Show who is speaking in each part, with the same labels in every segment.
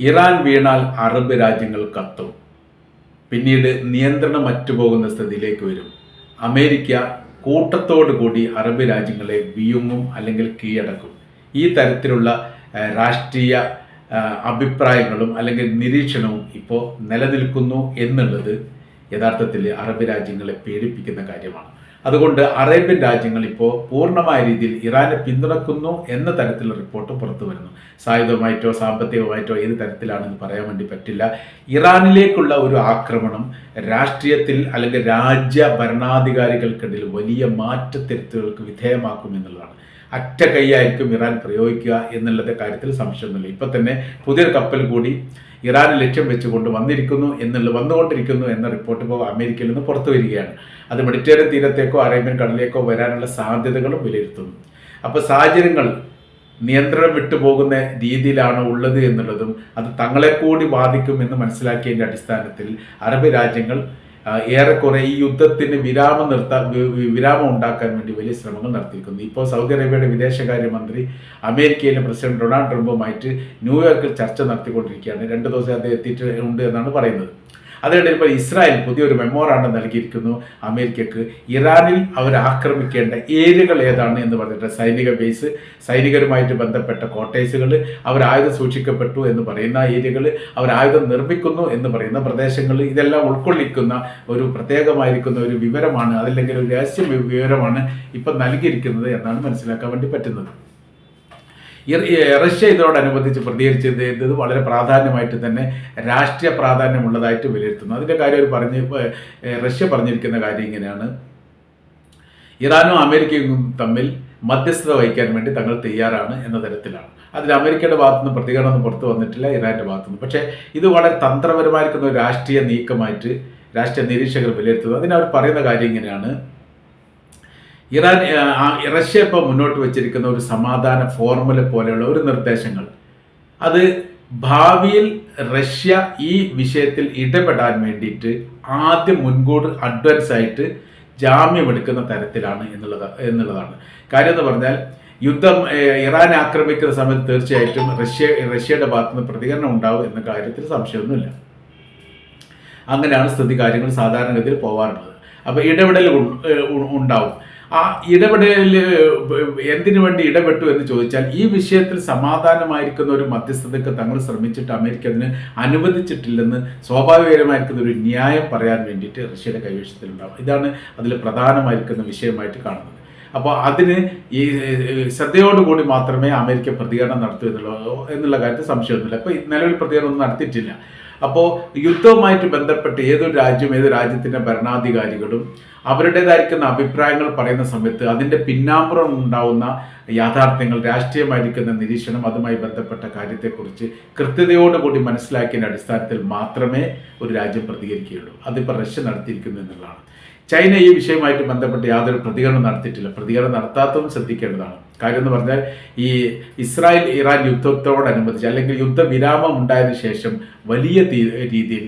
Speaker 1: Iran വീണാൽ Arab രാജ്യങ്ങൾ കത്തും. പിന്നീട് നിയന്ത്രണം മറ്റുപോകുന്ന സ്ഥിതിയിലേക്ക് വരും. അമേരിക്ക കൂട്ടത്തോടു കൂടി അറബ് രാജ്യങ്ങളെ വിഴുങ്ങും അല്ലെങ്കിൽ കീഴടക്കും. ഈ തരത്തിലുള്ള രാഷ്ട്രീയ അഭിപ്രായങ്ങളും അല്ലെങ്കിൽ നിരീക്ഷണവും ഇപ്പോൾ നിലനിൽക്കുന്നു എന്നുള്ളത് യഥാർത്ഥത്തിൽ അറബ് രാജ്യങ്ങളെ പേടിപ്പിക്കുന്ന കാര്യമാണ്. അതുകൊണ്ട് അറേബ്യൻ രാജ്യങ്ങൾ ഇപ്പോൾ പൂർണ്ണമായ രീതിയിൽ ഇറാനെ പിന്തുണക്കുന്നു എന്ന തരത്തിലുള്ള റിപ്പോർട്ട് പുറത്തു വരുന്നു. സായുധമായിട്ടോ സാമ്പത്തികമായിട്ടോ ഏത് തരത്തിലാണെന്ന് പറയാൻ വേണ്ടി പറ്റില്ല. ഇറാനിലേക്കുള്ള ഒരു ആക്രമണം രാഷ്ട്രീയത്തിൽ അല്ലെങ്കിൽ രാജ്യ ഭരണാധികാരികൾക്കിടയിൽ വലിയ മാറ്റത്തിരുത്തുകൾക്ക് വിധേയമാക്കും എന്നുള്ളതാണ്. അറ്റ കൈയായിരിക്കും ഇറാൻ പ്രയോഗിക്കുക എന്നുള്ള കാര്യത്തിൽ സംശയമൊന്നുമില്ല. ഇപ്പം തന്നെ പുതിയൊരു കപ്പൽ കൂടി ഇറാനെ ലക്ഷ്യം വെച്ചുകൊണ്ട് വന്നുകൊണ്ടിരിക്കുന്നു എന്ന റിപ്പോർട്ട് ഇപ്പോൾ അമേരിക്കയിൽ നിന്ന് പുറത്തു വരികയാണ്. അത് മെഡിറ്ററേനിയൻ തീരത്തേക്കോ അറേബ്യൻ കടലിലേക്കോ വരാനുള്ള സാധ്യതകളും വിലയിരുത്തുന്നു. അപ്പോൾ സാഹചര്യങ്ങൾ നിയന്ത്രണം വിട്ടുപോകുന്ന രീതിയിലാണ് ഉള്ളത് എന്നുള്ളതും അത് തങ്ങളെ കൂടി ബാധിക്കുമെന്ന് മനസ്സിലാക്കിയതിൻ്റെ അടിസ്ഥാനത്തിൽ അറബ് രാജ്യങ്ങൾ ഏറെക്കുറെ ഈ യുദ്ധത്തിന് വിരാമം ഉണ്ടാക്കാൻ വേണ്ടി വലിയ ശ്രമങ്ങൾ നടത്തിയിരിക്കുന്നു. ഇപ്പോൾ സൗദി അറേബ്യയുടെ വിദേശകാര്യമന്ത്രി അമേരിക്കയിലെ പ്രസിഡന്റ് ഡൊണാൾഡ് ട്രംപുമായിട്ട് ന്യൂയോർക്കിൽ ചർച്ച നടത്തിക്കൊണ്ടിരിക്കുകയാണ്. 2 ദിവസം അദ്ദേഹം എത്തിയിട്ടുണ്ട് എന്നാണ് പറയുന്നത്. അതിനിടയിൽ ഇപ്പോൾ ഇസ്രായേൽ പുതിയൊരു മെമ്മോറാണ്ടം നൽകിയിരിക്കുന്നു അമേരിക്കക്ക്. ഇറാനിൽ അവർ ആക്രമിക്കേണ്ട ഏരിയകൾ ഏതാണ് എന്ന് പറഞ്ഞിട്ട് സൈനിക ബേസ്, സൈനികരുമായിട്ട് ബന്ധപ്പെട്ട കോട്ടേഴ്സുകൾ, അവർ ആയുധം സൂക്ഷിക്കപ്പെട്ടു എന്ന് പറയുന്ന ഏരിയകൾ, അവർ ആയുധം നിർമ്മിക്കുന്നു എന്ന് പറയുന്ന പ്രദേശങ്ങൾ, ഇതെല്ലാം ഉൾക്കൊള്ളിക്കുന്ന ഒരു പ്രത്യേകമായിരിക്കുന്ന ഒരു വിവരമാണ്, അതല്ലെങ്കിൽ ഒരു രഹസ്യ വിവരമാണ് ഇപ്പം നൽകിയിരിക്കുന്നത് എന്നാണ് മനസ്സിലാക്കാൻ വേണ്ടി പറ്റുന്നത്. റഷ്യ ഇതിനോടനുബന്ധിച്ച് പ്രതികരിച്ചത് വളരെ പ്രാധാന്യമായിട്ട് തന്നെ രാഷ്ട്രീയ പ്രാധാന്യമുള്ളതായിട്ട് വിലയിരുത്തുന്നു. അതിൻ്റെ കാര്യം റഷ്യ പറഞ്ഞിരിക്കുന്ന കാര്യം ഇങ്ങനെയാണ്: ഇറാനും അമേരിക്കയും തമ്മിൽ മധ്യസ്ഥത വഹിക്കാൻ വേണ്ടി തങ്ങൾ തയ്യാറാണ് എന്ന തരത്തിലാണ്. അതിൽ അമേരിക്കയുടെ ഭാഗത്തുനിന്ന് പ്രതികരണമൊന്നും പുറത്തു വന്നിട്ടില്ല, ഇറാൻ്റെ ഭാഗത്തുനിന്ന്. പക്ഷേ ഇത് വളരെ തന്ത്രപരമായിരിക്കുന്ന ഒരു രാഷ്ട്രീയ നീക്കമായിട്ട് രാഷ്ട്രീയ നിരീക്ഷകർ വിലയിരുത്തുന്നു. അതിനവർ പറയുന്ന കാര്യം ഇങ്ങനെയാണ്: റഷ്യ ഇപ്പോൾ മുന്നോട്ട് വച്ചിരിക്കുന്ന ഒരു സമാധാന ഫോർമുല പോലെയുള്ള ഒരു നിർദ്ദേശങ്ങൾ, അത് ഭാവിയിൽ റഷ്യ ഈ വിഷയത്തിൽ ഇടപെടാൻ വേണ്ടിയിട്ട് ആദ്യം മുൻകൂർ അഡ്വാൻസ് ആയിട്ട് ജാമ്യമെടുക്കുന്ന തരത്തിലാണ് എന്നുള്ളതാണ് കാര്യം. എന്ന് പറഞ്ഞാൽ ഇറാൻ ആക്രമിക്കുന്ന സമയത്ത് തീർച്ചയായിട്ടും റഷ്യയുടെ ഭാഗത്തുനിന്ന് പ്രതികരണം ഉണ്ടാവും എന്ന കാര്യത്തിൽ സംശയമൊന്നുമില്ല. അങ്ങനെയാണ് സ്ഥിതി കാര്യങ്ങൾ സാധാരണഗതിയിൽ പോകാറുള്ളത്. അപ്പോൾ ഇടപെടൽ ഉണ്ടാവും. ആ ഇടപെടലിൽ എന്തിനു വേണ്ടി ഇടപെട്ടു എന്ന് ചോദിച്ചാൽ, ഈ വിഷയത്തിൽ സമാധാനമായിരിക്കുന്ന ഒരു മധ്യസ്ഥതയ്ക്ക് തങ്ങൾ ശ്രമിച്ചിട്ട് അമേരിക്ക അതിന് അനുവദിച്ചിട്ടില്ലെന്ന് സ്വാഭാവികമായിരിക്കുന്ന ഒരു ന്യായം പറയാൻ വേണ്ടിയിട്ട് റഷ്യയുടെ കൈവശത്തിലുണ്ടാവും. ഇതാണ് അതിൽ പ്രധാനമായിരിക്കുന്ന വിഷയമായിട്ട് കാണുന്നത്. അപ്പോൾ അതിന് ഈ ശ്രദ്ധയോടുകൂടി മാത്രമേ അമേരിക്ക പ്രതികരണം നടത്തൂ എന്നുള്ള കാര്യത്തിൽ സംശയമൊന്നുമില്ല. അപ്പോൾ നിലവിൽ പ്രതികരണമൊന്നും നടത്തിയിട്ടില്ല. അപ്പോൾ യുദ്ധവുമായിട്ട് ബന്ധപ്പെട്ട് ഏത് രാജ്യത്തിൻ്റെ ഭരണാധികാരികളും അവരുടേതായിരിക്കുന്ന അഭിപ്രായങ്ങൾ പറയുന്ന സമയത്ത് അതിൻ്റെ പിന്നാമ്പുറം ഉണ്ടാവുന്ന യാഥാർത്ഥ്യങ്ങൾ, രാഷ്ട്രീയമായിരിക്കുന്ന നിരീക്ഷണം, അതുമായി ബന്ധപ്പെട്ട കാര്യത്തെക്കുറിച്ച് കൃത്യതയോടുകൂടി മനസ്സിലാക്കിയതിൻ്റെ അടിസ്ഥാനത്തിൽ മാത്രമേ ഒരു രാജ്യം പ്രതികരിക്കുകയുള്ളൂ. അതിപ്പോൾ റഷ്യ നടത്തിയിരിക്കുന്നു എന്നുള്ളതാണ്. ചൈന ഈ വിഷയവുമായിട്ട് ബന്ധപ്പെട്ട് യാതൊരു പ്രതികരണം നടത്തിയിട്ടില്ല. പ്രതികരണം നടത്താത്തതും ശ്രദ്ധിക്കേണ്ടതാണ്. കാര്യം എന്ന് പറഞ്ഞാൽ, ഈ ഇസ്രായേൽ ഇറാൻ യുദ്ധത്തോടനുബന്ധിച്ച് അല്ലെങ്കിൽ യുദ്ധവിരാമം ഉണ്ടായതിനു ശേഷം വലിയ രീതിയിൽ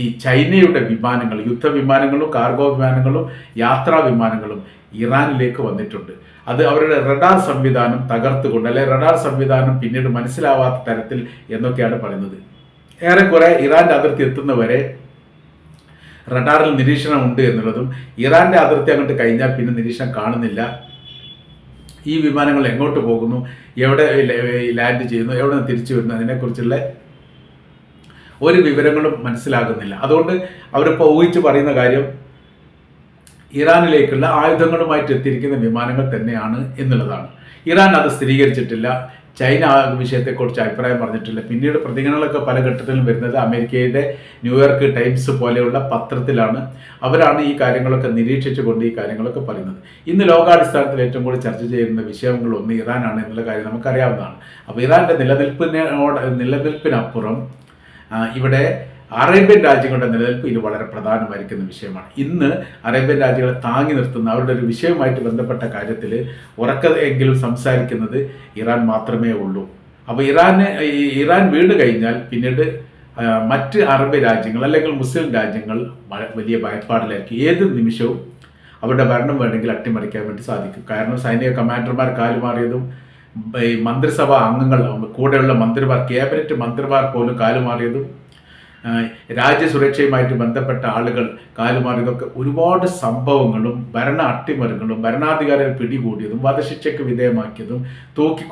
Speaker 1: ഈ ചൈനയുടെ വിമാനങ്ങൾ, യുദ്ധവിമാനങ്ങളും കാർഗോ വിമാനങ്ങളും യാത്രാ വിമാനങ്ങളും ഇറാനിലേക്ക് വന്നിട്ടുണ്ട്. അത് അവരുടെ റഡാർ സംവിധാനം തകർത്തുകൊണ്ട്, അല്ലെങ്കിൽ റഡാർ സംവിധാനം പിന്നീട് മനസ്സിലാവാത്ത തരത്തിൽ എന്നൊക്കെയാണ് പറയുന്നത്. ഏറെക്കുറെ ഇറാൻ്റെ അതിർത്തി എത്തുന്നവരെ റഡാറിൽ നിരീക്ഷണം ഉണ്ട് എന്നുള്ളതും, ഇറാൻ്റെ അതിർത്തി അങ്ങോട്ട് കഴിഞ്ഞാൽ പിന്നെ നിരീക്ഷണം കാണുന്നില്ല. ഈ വിമാനങ്ങൾ എങ്ങോട്ട് പോകുന്നു, എവിടെ ലാൻഡ് ചെയ്യുന്നു, എവിടെ നിന്ന് തിരിച്ചു വരുന്നു, അതിനെക്കുറിച്ചുള്ള ഒരു വിവരങ്ങളും മനസ്സിലാകുന്നില്ല. അതുകൊണ്ട് അവരിപ്പോൾ ഊഹിച്ച് പറയുന്ന കാര്യം ഇറാനിലേക്കുള്ള ആയുധങ്ങളുമായിട്ട് എത്തിയിരിക്കുന്ന വിമാനങ്ങൾ തന്നെയാണ് എന്നുള്ളതാണ്. ഇറാൻ അത് സ്ഥിരീകരിച്ചിട്ടില്ല. ചൈന ആ വിഷയത്തെക്കുറിച്ച് അഭിപ്രായം പറഞ്ഞിട്ടില്ല. പിന്നീട് പ്രതികരണങ്ങളൊക്കെ പല ഘട്ടത്തിലും വരുന്നത് അമേരിക്കയുടെ ന്യൂയോർക്ക് ടൈംസ് പോലെയുള്ള പത്രത്തിലാണ്. അവരാണ് ഈ കാര്യങ്ങളൊക്കെ നിരീക്ഷിച്ചുകൊണ്ട് ഈ കാര്യങ്ങളൊക്കെ പറയുന്നത്. ഇന്ന് ലോകാടിസ്ഥാനത്തിൽ ഏറ്റവും കൂടുതൽ ചർച്ച ചെയ്യുന്ന വിഷയങ്ങളൊന്ന് ഇറാനാണ് എന്നുള്ള കാര്യം നമുക്കറിയാവുന്നതാണ്. അപ്പോൾ ഇറാൻ്റെ നിലനിൽപ്പിനപ്പുറം ഇവിടെ അറേബ്യൻ രാജ്യങ്ങളുടെ നിലനിൽപ്പ് ഇത് വളരെ പ്രധാനമായിരിക്കുന്ന വിഷയമാണ്. ഇന്ന് അറേബ്യൻ രാജ്യങ്ങളെ താങ്ങി നിർത്തുന്ന അവരുടെ ഒരു വിഷയവുമായിട്ട് ബന്ധപ്പെട്ട കാര്യത്തിൽ ഉറക്കെങ്കിലും സംസാരിക്കുന്നത് ഇറാൻ മാത്രമേ ഉള്ളൂ. അപ്പോൾ ഇറാൻ വീണ് കഴിഞ്ഞാൽ പിന്നീട് മറ്റ് അറബ് രാജ്യങ്ങൾ അല്ലെങ്കിൽ മുസ്ലിം രാജ്യങ്ങൾ വലിയ ഭയപ്പാടിലായിരിക്കും. ഏത് നിമിഷവും അവരുടെ ഭരണം വേണമെങ്കിൽ അട്ടിമറിക്കാൻ വേണ്ടി സാധിക്കും. കാരണം സൈനിക കമാൻഡർമാർ കാലുമാറിയതും ഈ മന്ത്രിസഭാ അംഗങ്ങൾ, കൂടെയുള്ള മന്ത്രിമാർ, ക്യാബിനറ്റ് മന്ത്രിമാർ പോലും കാലുമാറിയതും രാജ്യസുരക്ഷയുമായിട്ട് ബന്ധപ്പെട്ട ആളുകൾ കാലുമാറിയതൊക്കെ ഒരുപാട് സംഭവങ്ങളും ഭരണ അട്ടിമറികളും ഭരണാധികാരികൾ പിടികൂടിയതും വധശിക്ഷയ്ക്ക് വിധേയമാക്കിയതും തൂക്കി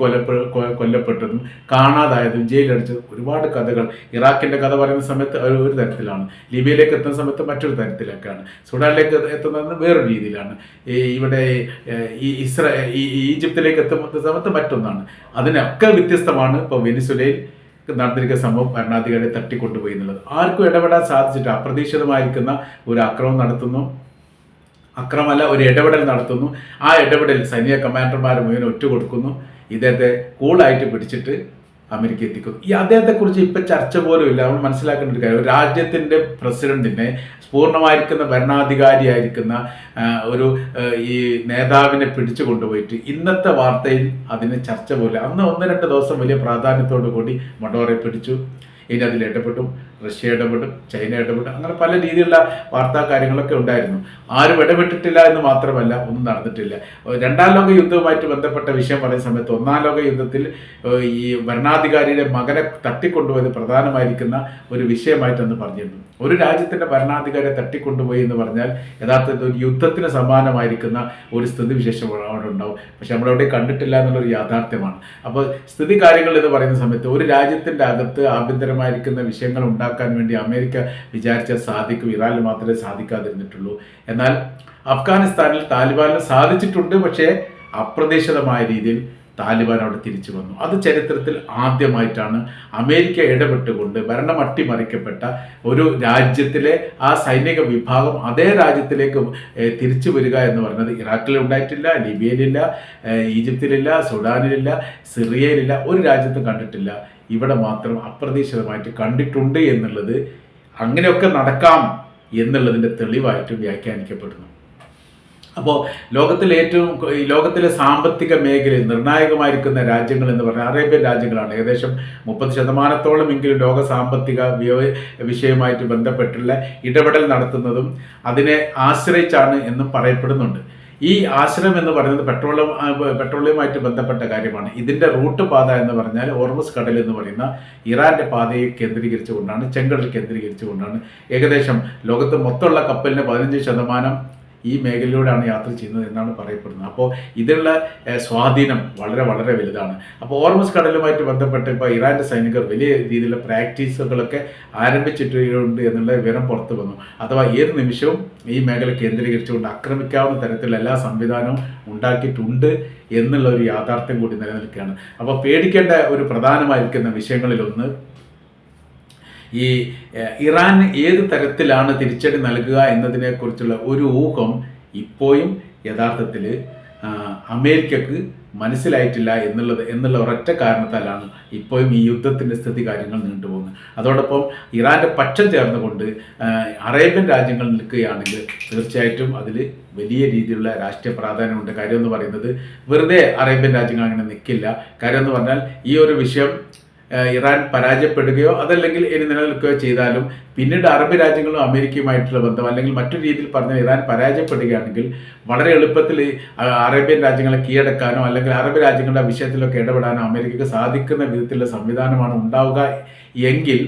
Speaker 1: കൊല്ലപ്പെട്ടതും കാണാതായതും ജയിലടിച്ചതും ഒരുപാട് കഥകൾ. ഇറാഖിൻ്റെ കഥ പറയുന്ന സമയത്ത് ഒരു തരത്തിലാണ്, ലിബിയയിലേക്ക് എത്തുന്ന സമയത്ത് മറ്റൊരു തരത്തിലൊക്കെയാണ്, സുഡാനിലേക്ക് എത്തുന്നത് വേറൊരു രീതിയിലാണ്, ഇവിടെ ഈജിപ്തിലേക്ക് എത്തുന്ന സമയത്ത് മറ്റൊന്നാണ്. അതിനൊക്കെ വ്യത്യസ്തമാണ് ഇപ്പോൾ വെനിസ്വേലയിൽ നടന്നിരിക്കുന്ന സംഭവം. ഭരണാധികാരിയെ തട്ടിക്കൊണ്ടുപോയി എന്നുള്ളത് ആർക്കും ഇടപെടാൻ സാധിച്ചിട്ട് അപ്രതീക്ഷിതമായിരിക്കുന്ന ഒരു ആക്രമണം നടത്തുന്നു, അക്രമമല്ല ഒരു ഇടപെടൽ നടത്തുന്നു. ആ ഇടപെടൽ സൈനിക കമാൻഡർമാർ മുഴുവൻ ഒറ്റുകൊടുക്കുന്നു. ഇദ്ദേഹത്തെ കൂളായിട്ട് പിടിച്ചിട്ട് അമേരിക്ക എത്തിക്കുന്നു. ഈ അദ്ദേഹത്തെക്കുറിച്ച് ഇപ്പം ചർച്ച പോലും ഇല്ല. നമ്മൾ മനസ്സിലാക്കേണ്ട ഒരു കാര്യം, ഒരു രാജ്യത്തിൻ്റെ പ്രസിഡന്റിനെ, പൂർണ്ണമായിരിക്കുന്ന ഭരണാധികാരിയായിരിക്കുന്ന ഒരു ഈ നേതാവിനെ പിടിച്ചു കൊണ്ടുപോയിട്ട് ഇന്നത്തെ വാർത്തയിൽ അതിന് ചർച്ച പോലും. അന്ന് 1-2 ദിവസം വലിയ പ്രാധാന്യത്തോടു കൂടി മഡോറെ പിടിച്ചു, ഇനി അതിൽ ഇടപെട്ടും, റഷ്യ ഇടപെട്ടും, ചൈന ഇടപെട്ടും, അങ്ങനെ പല രീതിയിലുള്ള വാർത്താ കാര്യങ്ങളൊക്കെ ഉണ്ടായിരുന്നു. ആരും ഇടപെട്ടിട്ടില്ല എന്ന് മാത്രമല്ല, ഒന്നും നടന്നിട്ടില്ല. 2ാം ലോക യുദ്ധവുമായിട്ട് ബന്ധപ്പെട്ട വിഷയം പറയുന്ന സമയത്ത് 1ാം ലോക യുദ്ധത്തിൽ ഈ ഭരണാധികാരിയുടെ മകനെ തട്ടിക്കൊണ്ടുപോയത് പ്രധാനമായിരിക്കുന്ന ഒരു വിഷയമായിട്ടെന്ന് പറഞ്ഞിരുന്നു. ഒരു രാജ്യത്തിൻ്റെ ഭരണാധികാരിയെ തട്ടിക്കൊണ്ടുപോയി എന്ന് പറഞ്ഞാൽ യഥാർത്ഥത്തിൽ ഒരു യുദ്ധത്തിന് സമാനമായിരിക്കുന്ന ഒരു സ്ഥിതിവിശേഷം അവിടെ ഉണ്ടാവും. പക്ഷെ നമ്മളവിടെ കണ്ടിട്ടില്ല എന്നുള്ളൊരു യാഥാർത്ഥ്യമാണ്. അപ്പോൾ സ്ഥിതി കാര്യങ്ങൾ എന്ന് പറയുന്ന സമയത്ത് ഒരു രാജ്യത്തിൻ്റെ അകത്ത് ആഭ്യന്തരമായിരിക്കുന്ന വിഷയങ്ങൾ ഉണ്ടാക്കാൻ വേണ്ടി അമേരിക്ക വിചാരിച്ചാൽ സാധിക്കും, ഇറാനിൽ മാത്രമേ സാധിക്കാതിരുന്നിട്ടുള്ളൂ. എന്നാൽ അഫ്ഗാനിസ്ഥാനിൽ താലിബാനിന് സാധിച്ചിട്ടുണ്ട്. പക്ഷേ അപ്രതീക്ഷിതമായ രീതിയിൽ താലിബാൻ അവിടെ തിരിച്ചു വന്നു. അത് ചരിത്രത്തിൽ ആദ്യമായിട്ടാണ് അമേരിക്ക ഇടപെട്ടുകൊണ്ട് ഭരണം അട്ടിമറിക്കപ്പെട്ട ഒരു രാജ്യത്തിലെ ആ സൈനിക വിഭാഗം അതേ രാജ്യത്തിലേക്ക് തിരിച്ചു വരിക എന്ന് പറയുന്നത്. ഇറാഖിൽ ഉണ്ടായിട്ടില്ല, ലിബിയയിലില്ല, ഈജിപ്തിലില്ല, സുഡാനിലില്ല, സിറിയയിലില്ല, ഒരു രാജ്യത്തും കണ്ടിട്ടില്ല. ഇവിടെ മാത്രം അപ്രതീക്ഷിതമായിട്ട് കണ്ടിട്ടുണ്ട് എന്നുള്ളത്, അങ്ങനെയൊക്കെ നടക്കാം എന്നുള്ളതിൻ്റെ തെളിവായിട്ട് വ്യാഖ്യാനിക്കപ്പെടുന്നു. അപ്പോൾ ലോകത്തിലെ സാമ്പത്തിക മേഖലയിൽ നിർണായകമായിരിക്കുന്ന രാജ്യങ്ങൾ എന്ന് പറഞ്ഞാൽ അറേബ്യൻ രാജ്യങ്ങളാണ്. ഏകദേശം 30% എങ്കിലും ലോക സാമ്പത്തിക വിഷയവുമായിട്ട് ബന്ധപ്പെട്ടുള്ള ഇടപെടൽ നടത്തുന്നതും അതിനെ ആശ്രയിച്ചാണ് എന്നും പറയപ്പെടുന്നുണ്ട്. ഈ ആശ്രയം എന്ന് പറയുന്നത് പെട്രോളിയവുമായിട്ട് ബന്ധപ്പെട്ട കാര്യമാണ്. ഇതിൻ്റെ റൂട്ട് പാത എന്ന് പറഞ്ഞാൽ ഹോർമുസ് കടൽ എന്ന് പറയുന്ന ഇറാൻ്റെ പാതയെ കേന്ദ്രീകരിച്ചുകൊണ്ടാണ്, ചെങ്കടൽ കേന്ദ്രീകരിച്ചുകൊണ്ടാണ്. ഏകദേശം ലോകത്ത് മൊത്തമുള്ള കപ്പലിന് 15% ഈ മേഖലയിലൂടെയാണ് യാത്ര ചെയ്യുന്നത് എന്നാണ് പറയപ്പെടുന്നത്. അപ്പോൾ ഇതിനുള്ള സ്വാധീനം വളരെ വളരെ വലുതാണ്. അപ്പോൾ ഹോർമുസ് കടലുമായിട്ട് ബന്ധപ്പെട്ട് ഇപ്പോൾ ഇറാൻ്റെ സൈനികർ വലിയ രീതിയിലുള്ള പ്രാക്ടീസുകളൊക്കെ ആരംഭിച്ചിട്ടുണ്ട് എന്നുള്ള വിവരം പുറത്തു വന്നു. അഥവാ ഏത് നിമിഷവും ഈ മേഖല കേന്ദ്രീകരിച്ചുകൊണ്ട് ആക്രമിക്കാവുന്ന തരത്തിലുള്ള എല്ലാ സംവിധാനവും ഉണ്ടാക്കിയിട്ടുണ്ട് എന്നുള്ള ഒരു യാഥാർത്ഥ്യം കൂടി നിലനിൽക്കുകയാണ്. അപ്പോൾ പേടിക്കേണ്ട ഒരു പ്രധാനമായിരിക്കുന്ന വിഷയങ്ങളിലൊന്ന് ഈ ഇറാൻ ഏത് തരത്തിലാണ് തിരിച്ചടി നൽകുക എന്നതിനെക്കുറിച്ചുള്ള ഒരു ഊഹം ഇപ്പോഴും യഥാർത്ഥത്തിൽ അമേരിക്കക്ക് മനസ്സിലായിട്ടില്ല എന്നുള്ള ഒരൊറ്റ കാരണത്താലാണ് ഇപ്പോഴും ഈ യുദ്ധത്തിൻ്റെ സ്ഥിതി കാര്യങ്ങൾ നീണ്ടുപോകുന്നത്. അതോടൊപ്പം ഇറാൻ്റെ പക്ഷം ചേർന്നുകൊണ്ട് അറേബ്യൻ രാജ്യങ്ങൾ നിൽക്കുകയാണെങ്കിൽ തീർച്ചയായിട്ടും അതിൽ വലിയ രീതിയിലുള്ള രാഷ്ട്രീയ പ്രാധാന്യമുണ്ട്. കാര്യം എന്ന് പറയുന്നത് വെറുതെ അറേബ്യൻ രാജ്യങ്ങൾ അങ്ങനെ നിൽക്കില്ല. കാര്യം എന്ന് പറഞ്ഞാൽ ഈ ഒരു വിഷയം ഇറാൻ പരാജയപ്പെടുകയോ അതല്ലെങ്കിൽ ഇനി നിലനിൽക്കുകയോ ചെയ്താലും പിന്നീട് അറബ് രാജ്യങ്ങളും അമേരിക്കയുമായിട്ടുള്ള ബന്ധം, അല്ലെങ്കിൽ മറ്റൊരു രീതിയിൽ പറഞ്ഞാൽ ഇറാൻ പരാജയപ്പെടുകയാണെങ്കിൽ വളരെ എളുപ്പത്തിൽ അറേബ്യൻ രാജ്യങ്ങളെ കീഴടക്കാനോ അല്ലെങ്കിൽ അറബ് രാജ്യങ്ങളുടെ വിഷയത്തിലൊക്കെ ഇടപെടാനോ അമേരിക്കക്ക് സാധിക്കുന്ന വിധത്തിലുള്ള സംവിധാനമാണ് ഉണ്ടാവുക എങ്കിൽ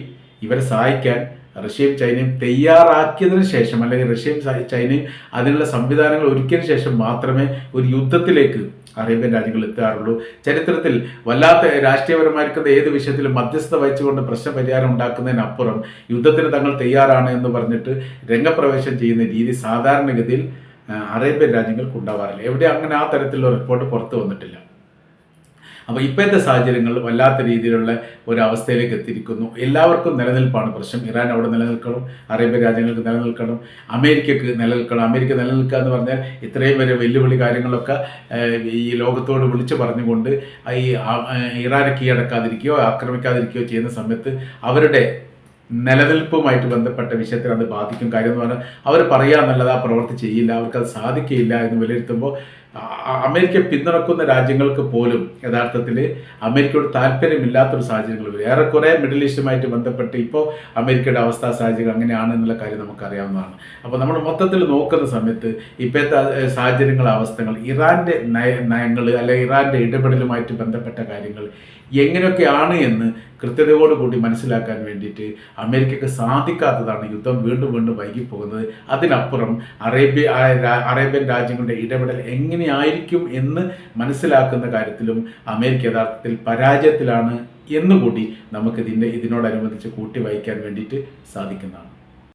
Speaker 1: ഇവരെ സഹായിക്കാൻ റഷ്യയും ചൈനയും തയ്യാറാക്കിയതിനു ശേഷം, അല്ലെങ്കിൽ റഷ്യയും ചൈനയും അതിനുള്ള സംവിധാനങ്ങൾ ഒരുക്കിയതിനു ശേഷം മാത്രമേ ഒരു യുദ്ധത്തിലേക്ക് അറേബ്യൻ രാജ്യങ്ങൾ എത്താറുള്ളൂ. ചരിത്രത്തിൽ വല്ലാത്ത രാഷ്ട്രീയപരമായിരിക്കുന്ന ഏത് വിഷയത്തിലും മധ്യസ്ഥത വഹിച്ചുകൊണ്ട് പ്രശ്നപരിഹാരം ഉണ്ടാക്കുന്നതിനപ്പുറം യുദ്ധത്തിന് തങ്ങൾ തയ്യാറാണ് എന്ന് പറഞ്ഞിട്ട് രംഗപ്രവേശം ചെയ്യുന്ന രീതി സാധാരണഗതിയിൽ അറേബ്യൻ രാജ്യങ്ങൾക്ക് ഉണ്ടാവാറില്ല. എവിടെ അങ്ങനെ ആ തരത്തിലുള്ള റിപ്പോർട്ട് പുറത്തു വന്നിട്ടില്ല. അപ്പോൾ ഇപ്പോഴത്തെ സാഹചര്യങ്ങൾ വല്ലാത്ത രീതിയിലുള്ള ഒരു അവസ്ഥയിലേക്ക് എത്തിയിരിക്കുന്നു. എല്ലാവർക്കും നിലനിൽപ്പാണ് പ്രശ്നം. ഇറാൻ അവിടെ നിലനിൽക്കണം, അറേബ്യൻ രാജ്യങ്ങൾക്ക് നിലനിൽക്കണം, അമേരിക്കക്ക് നിലനിൽക്കണം. അമേരിക്ക നിലനിൽക്കുക എന്ന് പറഞ്ഞാൽ ഇത്രയും വരെ വെല്ലുവിളി കാര്യങ്ങളൊക്കെ ഈ ലോകത്തോട് വിളിച്ചു പറഞ്ഞുകൊണ്ട് ഈ ഇറാനെ കീഴടക്കാതിരിക്കുകയോ ആക്രമിക്കാതിരിക്കുകയോ ചെയ്യുന്ന സമയത്ത് അവരുടെ നിലനിൽപ്പുമായിട്ട് ബന്ധപ്പെട്ട വിഷയത്തിൽ അത് ബാധിക്കും. കാര്യം എന്ന് പറഞ്ഞാൽ അവർ പറയാമെന്നല്ലാതെ ആ പ്രവൃത്തി ചെയ്യില്ല, അവർക്കത് സാധിക്കുകയില്ല എന്ന് വിലയിരുത്തുമ്പോൾ അമേരിക്ക പിന്തുണക്കുന്ന രാജ്യങ്ങൾക്ക് പോലും യഥാർത്ഥത്തിൽ അമേരിക്കയോട് താല്പര്യമില്ലാത്തൊരു സാഹചര്യങ്ങൾ വരും. ഏറെക്കുറെ മിഡിൽ ഈസ്റ്റുമായിട്ട് ബന്ധപ്പെട്ട് ഇപ്പോൾ അമേരിക്കയുടെ അവസ്ഥാ സാഹചര്യം അങ്ങനെയാണെന്നുള്ള കാര്യം നമുക്കറിയാവുന്നതാണ്. അപ്പോൾ നമ്മൾ മൊത്തത്തിൽ നോക്കുന്ന സമയത്ത് ഇപ്പോഴത്തെ സാഹചര്യങ്ങൾ, അവസ്ഥകൾ, ഇറാൻ്റെ നയങ്ങൾ അല്ലെങ്കിൽ ഇറാൻ്റെ ഇടപെടലുമായിട്ട് ബന്ധപ്പെട്ട കാര്യങ്ങൾ എങ്ങനെയൊക്കെയാണ് എന്ന് കൃത്യതയോടുകൂടി മനസ്സിലാക്കാൻ വേണ്ടിയിട്ട് അമേരിക്കക്ക് സാധിക്കാത്തതാണ് യുദ്ധം വീണ്ടും വീണ്ടും വൈകിപ്പോകുന്നത്. അതിനപ്പുറം അറേബ്യൻ രാജ്യങ്ങളുടെ ഇടപെടൽ എങ്ങനെയായിരിക്കും എന്ന് മനസ്സിലാക്കുന്ന കാര്യത്തിലും അമേരിക്ക യഥാർത്ഥത്തിൽ പരാജയത്തിലാണ് എന്നുകൂടി നമുക്ക് ഇതിനോടനുബന്ധിച്ച് കൂട്ടി വായിക്കാൻ വേണ്ടിയിട്ട് സാധിക്കുന്നതാണ്.